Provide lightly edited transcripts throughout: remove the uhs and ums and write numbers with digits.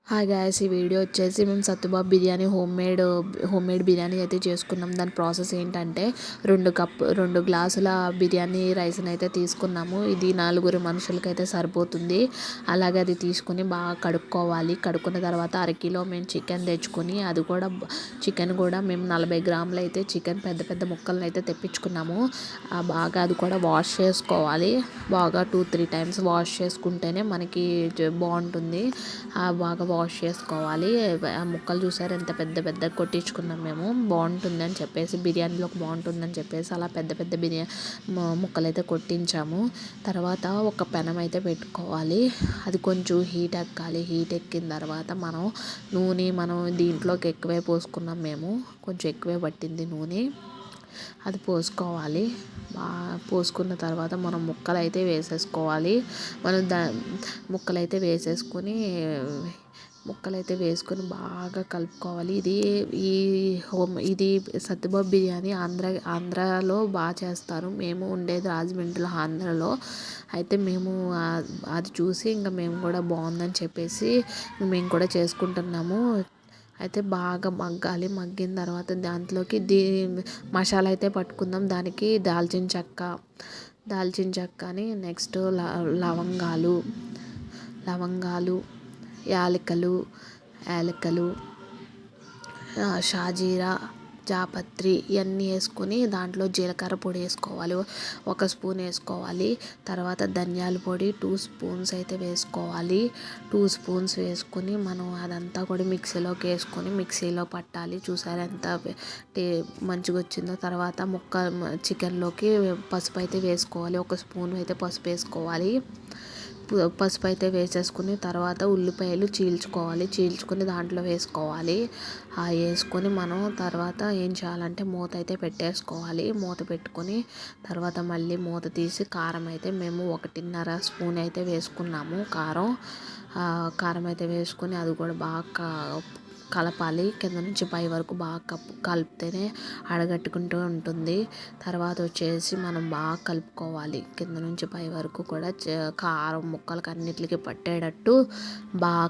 Hi guys, ఈ video వచ్చేసి మేము సత్తుబాబు బిర్యానీ హోమ్ మేడ్ బిర్యానీ అయితే చేసుకున్నాం. దాని ప్రాసెస్ ఏంటంటే 2 గ్లాసుల బిర్యానీ రైస్ని అయితే తీసుకున్నాము. ఇది 4 మనుషులకైతే సరిపోతుంది. అలాగే అది తీసుకుని బాగా కడుక్కోవాలి. కడుక్కున్న తర్వాత అరకిలో మేము చికెన్ తెచ్చుకొని చికెన్ కూడా మేము 40 గ్రాములు అయితే చికెన్ పెద్ద పెద్ద ముక్కలను అయితే తెప్పించుకున్నాము. బాగా అది కూడా వాష్ చేసుకోవాలి. బాగా 2-3 టైమ్స్ వాష్ చేసుకుంటేనే మనకి బాగుంటుంది. బాగా వాష్ చేసుకోవాలి. ఆ ముక్కలు చూసారు ఎంత పెద్ద పెద్ద కొట్టించుకున్నాం మేము. బాగుంటుంది అని చెప్పేసి, బిర్యానీలోకి బాగుంటుందని చెప్పేసి అలా పెద్ద పెద్ద ముక్కలు అయితే కొట్టించాము. తర్వాత ఒక పెనం అయితే పెట్టుకోవాలి. అది కొంచెం హీట్ ఎక్కాలి. హీట్ ఎక్కిన తర్వాత మనం దీంట్లోకి ఎక్కువే పోసుకున్నాం. మేము కొంచెం ఎక్కువే పట్టింది నూనె. అది పోసుకోవాలి. పోసుకున్న తర్వాత మనం ముక్కలు అయితే వేసేసుకోవాలి. మనం ముక్కలైతే వేసుకొని బాగా కలుపుకోవాలి. ఇది సత్తుబాబు బిర్యానీ ఆంధ్రాలో బాగా చేస్తారు. మేము ఉండేది రాజమండ్రిలో, ఆంధ్రాలో. అయితే మేము అది చూసి ఇంకా మేము కూడా బాగుందని చెప్పేసి మేము కూడా చేసుకుంటున్నాము. అయితే బాగా మగ్గాలి. మగ్గిన తర్వాత దాంట్లోకి మసాలా అయితే పట్టుకుందాం. దానికి దాల్చిన చెక్కని, నెక్స్ట్ లవంగాలు, యాలకులు, షాజీరా, జాపత్రి ఇవన్నీ వేసుకొని దాంట్లో జీలకర్ర పొడి వేసుకోవాలి. 1 స్పూన్ వేసుకోవాలి. తర్వాత ధనియాల పొడి 2 స్పూన్స్ అయితే వేసుకోవాలి. 2 స్పూన్స్ వేసుకొని మనం అదంతా కూడా మిక్సీలో పట్టాలి. చూసారా ఎంత మంచిగా వచ్చిందో. తర్వాత చికెన్లోకి పసుపు అయితే వేసుకోవాలి. 1 స్పూన్ అయితే పసుపు వేసుకోవాలి. పసుపు అయితే వేసేసుకుని తర్వాత ఉల్లిపాయలు చీల్చుకొని దాంట్లో వేసుకోవాలి. వేసుకొని మనం తర్వాత ఏం చేయాలంటే మూత అయితే పెట్టేసుకోవాలి. మూత పెట్టుకొని తర్వాత మళ్ళీ మూత తీసి కారం అయితే మేము 1.5 స్పూన్ అయితే వేసుకున్నాము. కారం అయితే వేసుకొని అది కూడా బాగా కలపాలి. కింద నుంచి పై వరకు బాగా కలిపితేనే అడగట్టుకుంటూ ఉంటుంది. తర్వాత వచ్చేసి మనం బాగా కలుపుకోవాలి. కింద నుంచి పై వరకు కూడా కారం ముక్కలకి అన్నిటికీ పట్టేటట్టు బాగా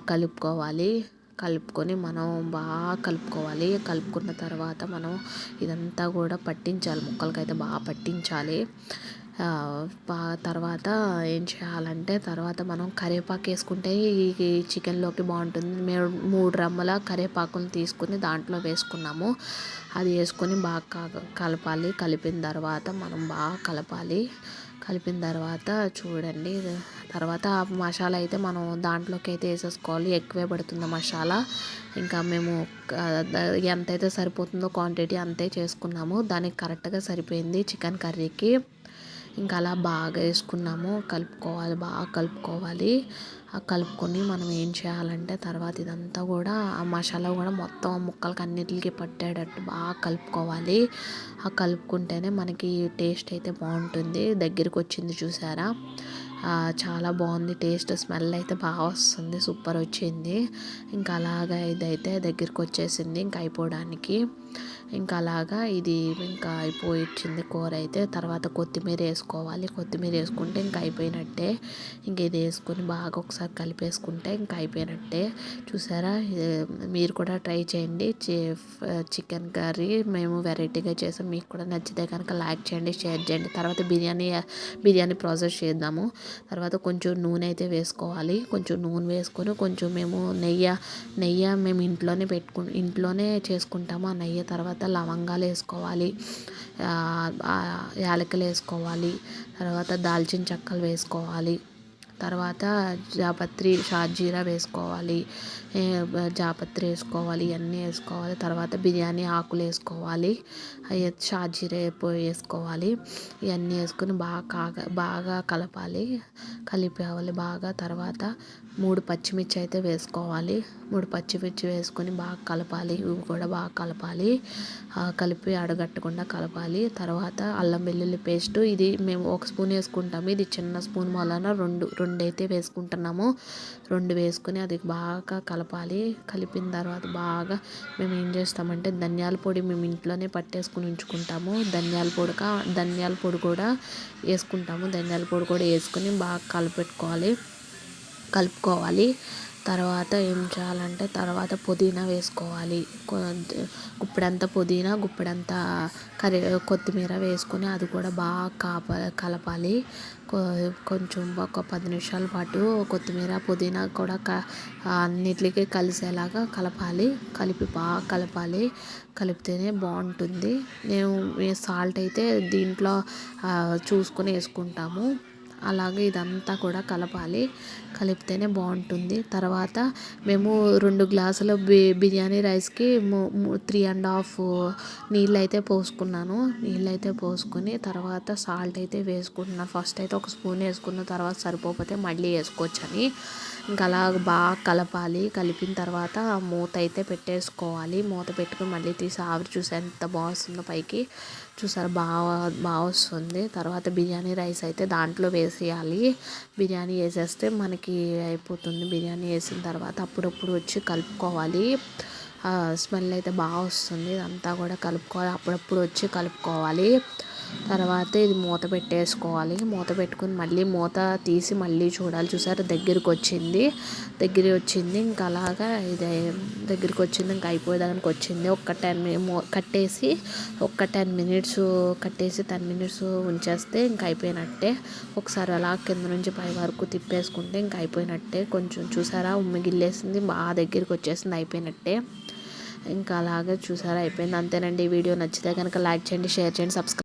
కలుపుకొని మనం బాగా కలుపుకోవాలి. కలుపుకున్న తర్వాత మనం ఇదంతా కూడా పట్టించాలి. ముక్కలకైతే బాగా పట్టించాలి. తర్వాత ఏం చేయాలంటే తర్వాత మనం కరివేపాకు వేసుకుంటే ఈ చికెన్లోకి బాగుంటుంది. మేము 3 రెమ్మల కరివేపాకుని తీసుకుని దాంట్లో వేసుకున్నాము. అది వేసుకొని బాగా కలపాలి. కలిపిన తర్వాత మనం బాగా కలిపిన తర్వాత చూడండి. తర్వాత మసాలా అయితే మనం దాంట్లోకి అయితే వేసేసుకోవాలి. ఎక్కువే పడుతుంది మసాలా. ఇంకా మేము ఎంతైతే సరిపోతుందో క్వాంటిటీ అంతే చేసుకున్నాము. దానికి కరెక్ట్గా సరిపోయింది చికెన్ కర్రీకి. ఇంకా అలా బాగా వేసుకున్నాము. బాగా కలుపుకోవాలి. కలుపుకొని మనం ఏం చేయాలంటే తర్వాత ఇదంతా కూడా ఆ మసాలా కూడా మొత్తం ముక్కలకి అన్నిటికీ పట్టేటట్టు బాగా కలుపుకోవాలి. కలుపుకుంటేనే మనకి టేస్ట్ అయితే బాగుంటుంది. దగ్గరికి వచ్చింది చూసారా, చాలా బాగుంది. టేస్ట్ స్మెల్ అయితే బాగా వస్తుంది. సూపర్ వచ్చింది. ఇంకా అలాగా ఇదైతే దగ్గరికి వచ్చేసింది ఇంకా అయిపోవడానికి. ఇంకా అలాగా ఇది ఇంకా అయిపోయింది కూర అయితే. తర్వాత కొత్తిమీర వేసుకోవాలి. కొత్తిమీర వేసుకుంటే ఇంకా అయిపోయినట్టే. ఇంక ఇది వేసుకొని బాగా ఒకసారి కలిపేసుకుంటే ఇంకా అయిపోయినట్టే. చూసారా, మీరు కూడా ట్రై చేయండి. చికెన్ కర్రీ మేము వెరైటీగా చేసాం. మీకు కూడా నచ్చితే కనుక లైక్ చేయండి, షేర్ చేయండి. తర్వాత బిర్యానీ ప్రాసెస్ చేద్దాము. తర్వాత కొంచెం నూనె అయితే వేసుకోవాలి. కొంచెం నూనె వేసుకొని కొంచెం మేము నెయ్యి మేము ఇంట్లోనే చేసుకుంటాము. ఆ నెయ్యి తర్వాత లవంగాలు వేసుకోవాలి. యాలకులు వేసుకోవాలి. తర్వాత దాల్చిన చెక్కలు వేసుకోవాలి. తర్వాత జాపత్రి, షాజీరా వేసుకోవాలి. ఇవన్నీ వేసుకోవాలి. తర్వాత బిర్యానీ ఆకులు వేసుకోవాలి. షాజీరా వేసుకోవాలి. ఇవన్నీ వేసుకొని బాగా కలిపేవాలి బాగా. తర్వాత 3 పచ్చిమిర్చి అయితే వేసుకోవాలి. 3 పచ్చిమిర్చి వేసుకొని బాగా కలపాలి. ఇవి కూడా బాగా కలిపి అడగట్టకుండా కలపాలి. తర్వాత అల్లం వెల్లుల్లి పేస్ట్, ఇది మేము 1 స్పూన్ వేసుకుంటాము. ఇది చిన్న స్పూన్ వలన 2 అయితే వేసుకుంటున్నాము. 2 వేసుకొని అది బాగా కలపాలి. కలిపిన తర్వాత బాగా మేము ఏం చేస్తామంటే ధనియాల పొడి మేము ఇంట్లోనే పట్టేసుకుని ఉంచుకుంటాము. ధనియాల పొడి కూడా వేసుకుంటాము. ధనియాల పొడి కూడా వేసుకొని బాగా కలుపుకోవాలి. తర్వాత ఏం చేయాలంటే తర్వాత పుదీనా వేసుకోవాలి. గుప్పెడంత పుదీనా, గుప్పెడంత కొత్తిమీర వేసుకొని అది కూడా బాగా కలపాలి. కొంచెం ఒక 10 నిమిషాల పాటు కొత్తిమీర, పుదీనా కూడా అన్నిటికీ కలిసేలాగా కలపాలి. బాగా కలపాలి. కలిపితేనే బాగుంటుంది. సాల్ట్ అయితే దీంట్లో చూసుకొని వేసుకుంటాము. అలాగే ఇదంతా కూడా కలపాలి. కలిపితేనే బాగుంటుంది. తర్వాత మేము 2 గ్లాసుల బిర్యానీ రైస్కి 3.5 నీళ్ళైతే పోసుకున్నాను. నీళ్ళైతే పోసుకొని తర్వాత సాల్ట్ అయితే వేసుకుంటున్నాను. ఫస్ట్ అయితే ఒక స్పూన్ వేసుకున్న తర్వాత సరిపోతే మళ్ళీ వేసుకోవచ్చని ఇంకా అలా బాగా కలపాలి. కలిపిన తర్వాత మూత అయితే పెట్టేసుకోవాలి. మూత పెట్టుకుని మళ్ళీ తీసి ఆవిరి చూసి ఎంత బాగా వస్తుందో పైకి చూసారు, బాగా వస్తుంది. తర్వాత బిర్యానీ రైస్ అయితే దాంట్లో వేసేయాలి. బిర్యానీ వేసేస్తే మనకి అయిపోతుంది. బిర్యానీ వేసిన తర్వాత అప్పుడప్పుడు వచ్చి కలుపుకోవాలి. స్మెల్ అయితే బాగా వస్తుంది. ఇదంతా కూడా కలుపుకోవాలి. అప్పుడప్పుడు వచ్చి కలుపుకోవాలి. తర్వాత ఇది మూత పెట్టేసుకోవాలి. మూత పెట్టుకుని మళ్ళీ మూత తీసి మళ్ళీ చూడాలి. చూసారు, దగ్గరికి వచ్చింది. ఇంకా అలాగా ఇది దగ్గరికి వచ్చింది. ఇంకా అయిపోయేదానికి వచ్చింది. ఒక 10 మినిట్స్ కట్టేసి 10 మినిట్స్ ఉంచేస్తే ఇంకా అయిపోయినట్టే. ఒకసారి అలా కింద నుంచి పై వరకు తిప్పేసుకుంటే ఇంకా అయిపోయినట్టే. కొంచెం చూసారా, ఉమ్మిగిల్లేసింది, బాగా దగ్గరికి వచ్చేసింది, అయిపోయినట్టే. ఇంకా అలాగే చూసారా, అయిపోయింది. అంతేనండి. ఈ వీడియో నచ్చితే కనుక లైక్ చేయండి, షేర్ చేయండి, సబ్స్క్రైబ్